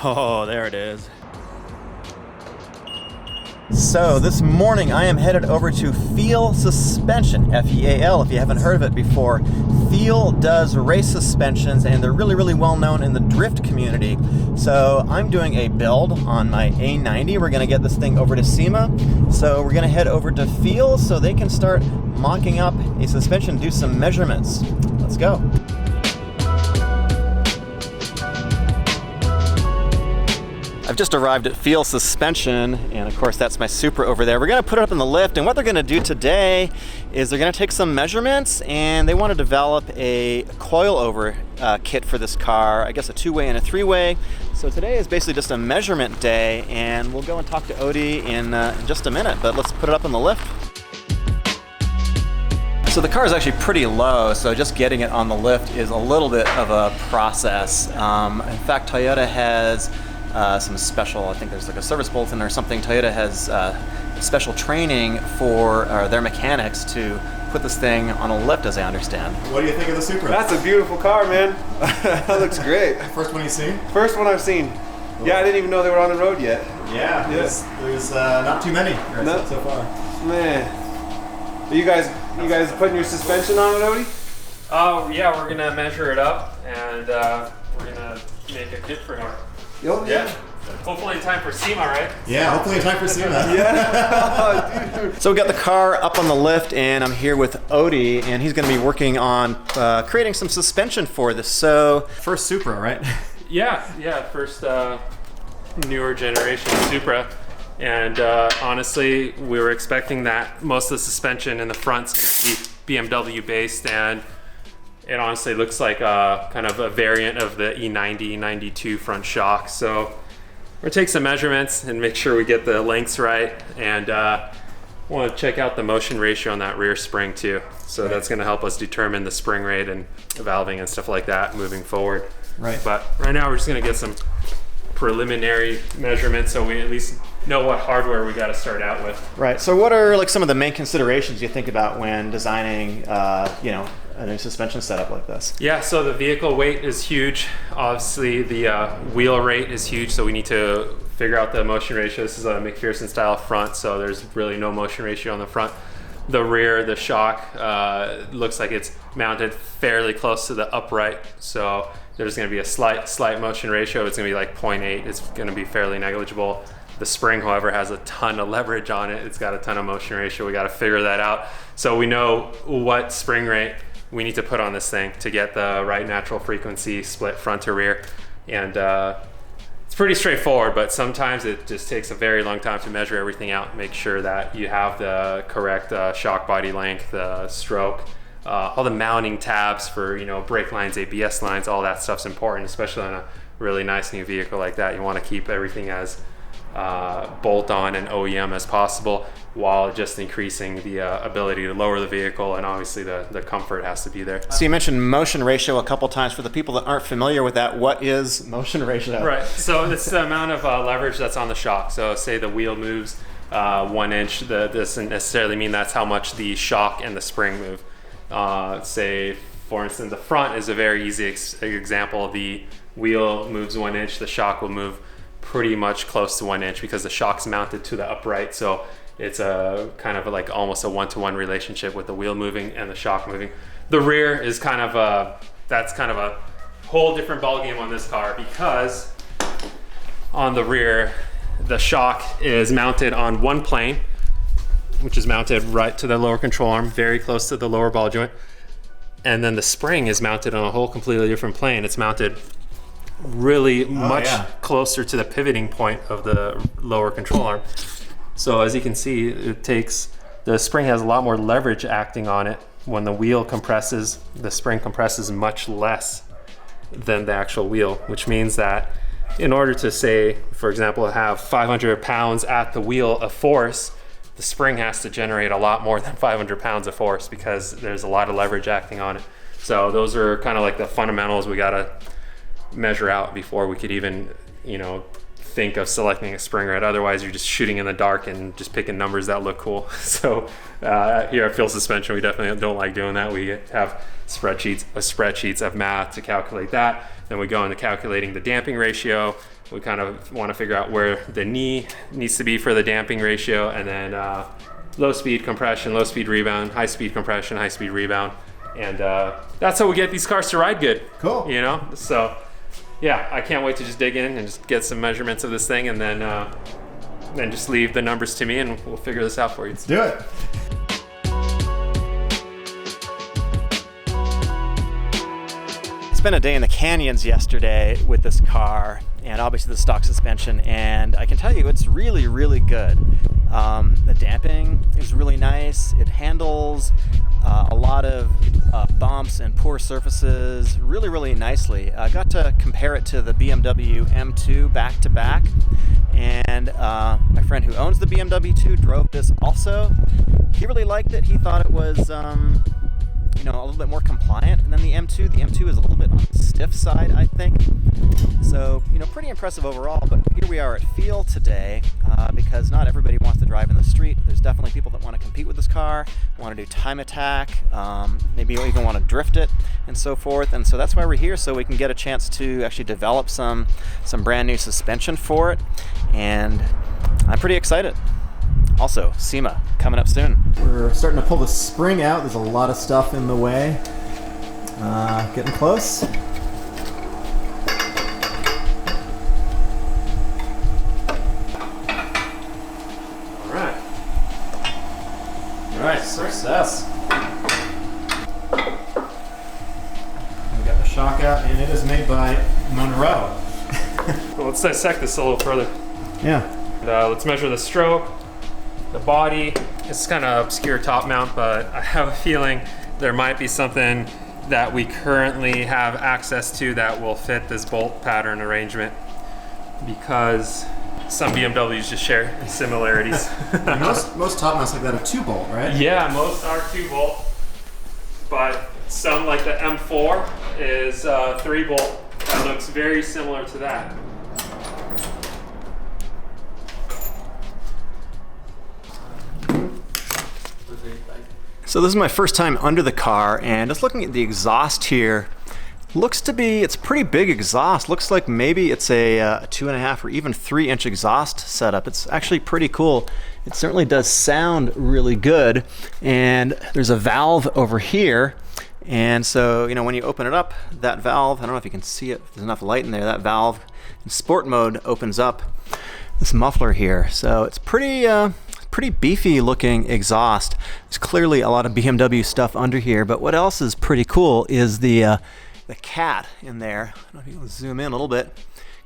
Oh, there it is. So this morning I am headed over to Feal Suspension, F-E-A-L, if you haven't heard of it before. Feal does race suspensions and they're really well known in the drift community. So I'm doing a build on my A90. We're gonna get this thing over to SEMA. So we're gonna head over to Feal so they can start mocking up a suspension, do some measurements. Let's go. I've just arrived at Feal Suspension, and of course that's my Supra over there. We're gonna put it up in the lift, and what they're gonna do today is they're gonna take some measurements, and they want to develop a coilover kit for this car, I guess a two-way and a three-way. So today is basically just a measurement day, and we'll go and talk to Odie in just a minute, but let's put it up in the lift. So the car is actually pretty low, so just getting it on the lift is a little bit of a process. In fact, Toyota has some special, I think there's like a service bulletin or something. Toyota has special training for their mechanics to put this thing on a lift, as I understand. What do you think of the Supra? That's a beautiful car, man. That looks great. First one you've seen? First one I've seen. Cool. Yeah, I didn't even know they were on the road yet. Yeah, there's not too many so far. Man, are you guys putting your suspension on it, Odie? Oh yeah, we're gonna measure it up and we're gonna make a kit for him. Yeah. Hopefully in time for SEMA, right? Yeah, hopefully in time for SEMA. Yeah. So we got the car up on the lift, and I'm here with Odie, and he's going to be working on creating some suspension for this. So first Supra, right? Yeah, first newer generation Supra. And honestly, we were expecting that most of the suspension in the front's going to be BMW based, and it honestly looks like kind of a variant of the E90, E92 front shock. So we're gonna take some measurements and make sure we get the lengths right, and want to check out the motion ratio on that rear spring too. So that's gonna help us determine the spring rate and valving and stuff like that moving forward. Right. But right now we're just gonna get some preliminary measurements so we at least know what hardware we got to start out with. Right. So what are like some of the main considerations you think about when designing, a new suspension setup like this? Yeah, so the vehicle weight is huge. Obviously, the wheel rate is huge, so we need to figure out the motion ratio. This is a McPherson style front, so there's really no motion ratio on the front. The rear, the shock, looks like it's mounted fairly close to the upright, so there's going to be a slight motion ratio. It's going to be like 0.8. It's going to be fairly negligible. The spring, however, has a ton of leverage on it. It's got a ton of motion ratio. We got to figure that out. So we know what spring rate we need to put on this thing to get the right natural frequency split front to rear. And it's pretty straightforward, but sometimes it just takes a very long time to measure everything out, make sure that you have the correct shock body length, the stroke, all the mounting tabs for brake lines, ABS lines, all that stuff's important, especially on a really nice new vehicle like that. You want to keep everything as bolt-on and OEM as possible, while just increasing the ability to lower the vehicle, and obviously the comfort has to be there. So you mentioned motion ratio a couple times. For the people that aren't familiar with that, what is motion ratio? Right, so it's the amount of leverage that's on the shock. So say the wheel moves 1 inch, this doesn't necessarily mean that's how much the shock and the spring move. Say, for instance, the front is a very easy example. The wheel moves 1 inch, the shock will move pretty much close to 1 inch because the shock's mounted to the upright. So it's a kind of like almost a one-to-one relationship with the wheel moving and the shock moving. The rear is kind of a whole different ballgame on this car, because on the rear, the shock is mounted on one plane, which is mounted right to the lower control arm, very close to the lower ball joint. And then the spring is mounted on a whole completely different plane. It's mounted really much closer to the pivoting point of the lower control arm. So as you can see, the spring has a lot more leverage acting on it. When the wheel compresses, the spring compresses much less than the actual wheel, which means that in order to, say, for example, have 500 pounds at the wheel of force, the spring has to generate a lot more than 500 pounds of force because there's a lot of leverage acting on it. So those are kind of like the fundamentals we gotta measure out before we could even, think of selecting a spring rate. Otherwise, you're just shooting in the dark and just picking numbers that look cool. So here at Feal Suspension, we definitely don't like doing that. We have spreadsheets of math to calculate that. Then we go into calculating the damping ratio. We kind of want to figure out where the knee needs to be for the damping ratio, and then low speed compression, low speed rebound, high speed compression, high speed rebound. And that's how we get these cars to ride good. Cool. You know, so yeah, I can't wait to just dig in and just get some measurements of this thing, and then just leave the numbers to me, and we'll figure this out for you. Let's do it. Spent a day in the canyons yesterday with this car, and obviously the stock suspension, and I can tell you it's really, really good. The damping is really nice. It handles a lot of bumps and poor surfaces really, really nicely. I got to compare it to the BMW M2 back to back, and my friend who owns the BMW 2 drove this also. He really liked it. He thought it was you know, a little bit more compliant than the M2. The M2 is a little bit on the stiff side, I think. So, you know, pretty impressive overall. But here we are at Feal today because not everybody wants to drive in the street. There's definitely people that want to compete with this car, want to do time attack, maybe even want to drift it and so forth. And so that's why we're here, so we can get a chance to actually develop some brand new suspension for it. And I'm pretty excited. Also, SEMA coming up soon. We're starting to pull the spring out. There's a lot of stuff in the way. Getting close. All right, success. We got the shock out, and it is made by Monroe. Well, let's dissect this a little further. Yeah. And, let's measure the stroke, the body. It's kind of obscure top mount, but I have a feeling there might be something that we currently have access to that will fit this bolt pattern arrangement, because some BMWs just share similarities. most top mounts like that are 2-bolt, right? Yeah, most are 2-bolt, but some, like the M4, is 3-bolt. That looks very similar to that. So this is my first time under the car, and just looking at the exhaust here, looks to be, it's pretty big exhaust. Looks like maybe it's a 2.5 or even 3-inch exhaust setup. It's actually pretty cool. It certainly does sound really good. And there's a valve over here. And so, you know, when you open it up, that valve, I don't know if you can see it, there's enough light in there, that valve in sport mode opens up this muffler here. So it's pretty beefy looking exhaust. There's clearly a lot of BMW stuff under here, but what else is pretty cool is the cat in there. I don't know if you can zoom in a little bit.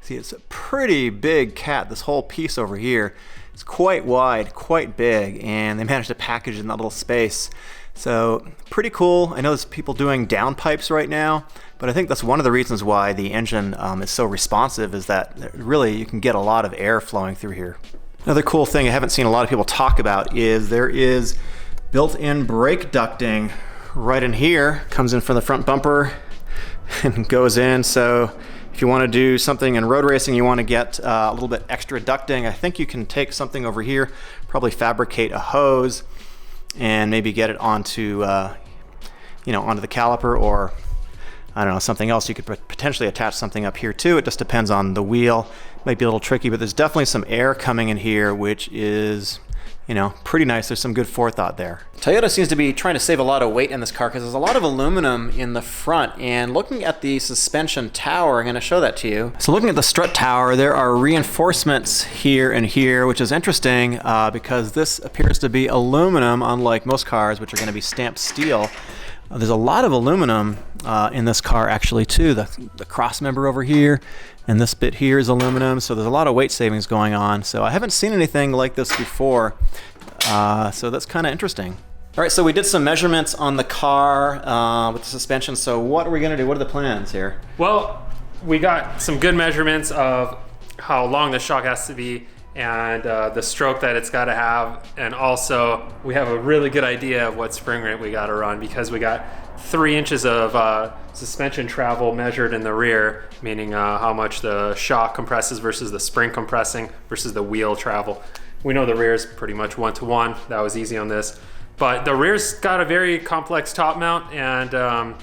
See, it's a pretty big cat. This whole piece over here is quite wide, quite big, and they managed to package it in that little space. So pretty cool. I know there's people doing downpipes right now, but I think that's one of the reasons why the engine is so responsive, is that really you can get a lot of air flowing through here. Another cool thing I haven't seen a lot of people talk about is there is built-in brake ducting right in here. Comes in from the front bumper and goes in. So if you want to do something in road racing, you want to get a little bit extra ducting, I think you can take something over here, probably fabricate a hose, and maybe get it onto onto the caliper, or I don't know, something else. You could potentially attach something up here too. It just depends on the wheel. Might be a little tricky, but there's definitely some air coming in here, which is, you know, pretty nice. There's some good forethought there. Toyota seems to be trying to save a lot of weight in this car because there's a lot of aluminum in the front. And looking at the suspension tower, I'm going to show that to you. So looking at the strut tower, there are reinforcements here and here, which is interesting because this appears to be aluminum, unlike most cars, which are going to be stamped steel. There's a lot of aluminum in this car actually too. The cross member over here and this bit here is aluminum, so there's a lot of weight savings going on. So I haven't seen anything like this before, so that's kind of interesting. All right, so we did some measurements on the car with the suspension. So what are we gonna do? What are the plans here? Well, we got some good measurements of how long the shock has to be and the stroke that it's got to have, and also we have a really good idea of what spring rate we got to run, because we got 3 inches of suspension travel measured in the rear, meaning how much the shock compresses versus the spring compressing versus the wheel travel. We know the rear is pretty much 1-to-1. That was easy on this. But the rear's got a very complex top mount, and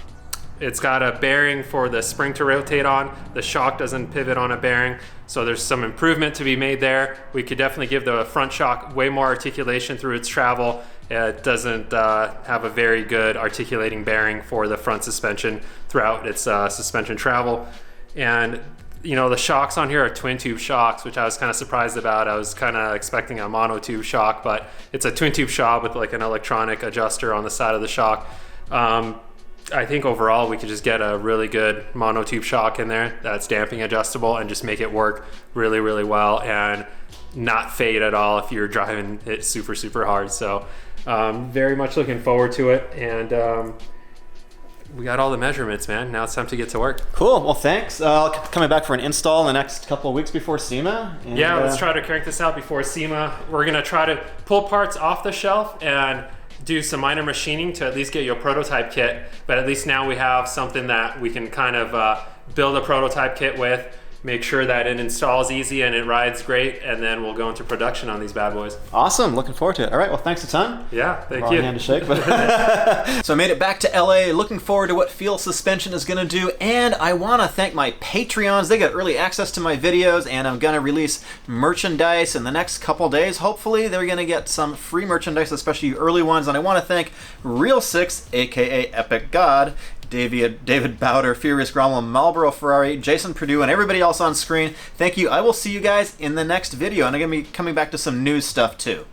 it's got a bearing for the spring to rotate on. The shock doesn't pivot on a bearing, so there's some improvement to be made there. We could definitely give the front shock way more articulation through its travel. It doesn't have a very good articulating bearing for the front suspension throughout its suspension travel. And you know, the shocks on here are twin tube shocks, which I was kind of surprised about. I was kind of expecting a mono tube shock, but it's a twin tube shock with like an electronic adjuster on the side of the shock. I think overall we could just get a really good mono tube shock in there that's damping adjustable and just make it work really, really well and not fade at all if you're driving it super, super hard. So very much looking forward to it. And we got all the measurements, man. Now it's time to get to work. Cool. Well, thanks. Coming back for an install in the next couple of weeks before SEMA. And, yeah, let's try to crank this out before SEMA. We're going to try to pull parts off the shelf and do some minor machining to at least get you a prototype kit. But at least now we have something that we can kind of build a prototype kit with, make sure that it installs easy and it rides great, and then we'll go into production on these bad boys. Awesome. Looking forward to it. All right. Well, thanks a ton. Yeah, thank Wrong you. hand to shake, but so I made it back to LA. Looking forward to what Feal Suspension is going to do, and I want to thank my Patreons. They got early access to my videos, and I'm going to release merchandise in the next couple days. Hopefully, they're going to get some free merchandise, especially you early ones. And I want to thank Real Six, aka Epic God, David Bowder, Furious Grommel, Marlboro Ferrari, Jason Purdue, and everybody else on screen. Thank you. I will see you guys in the next video, and I'm going to be coming back to some news stuff too.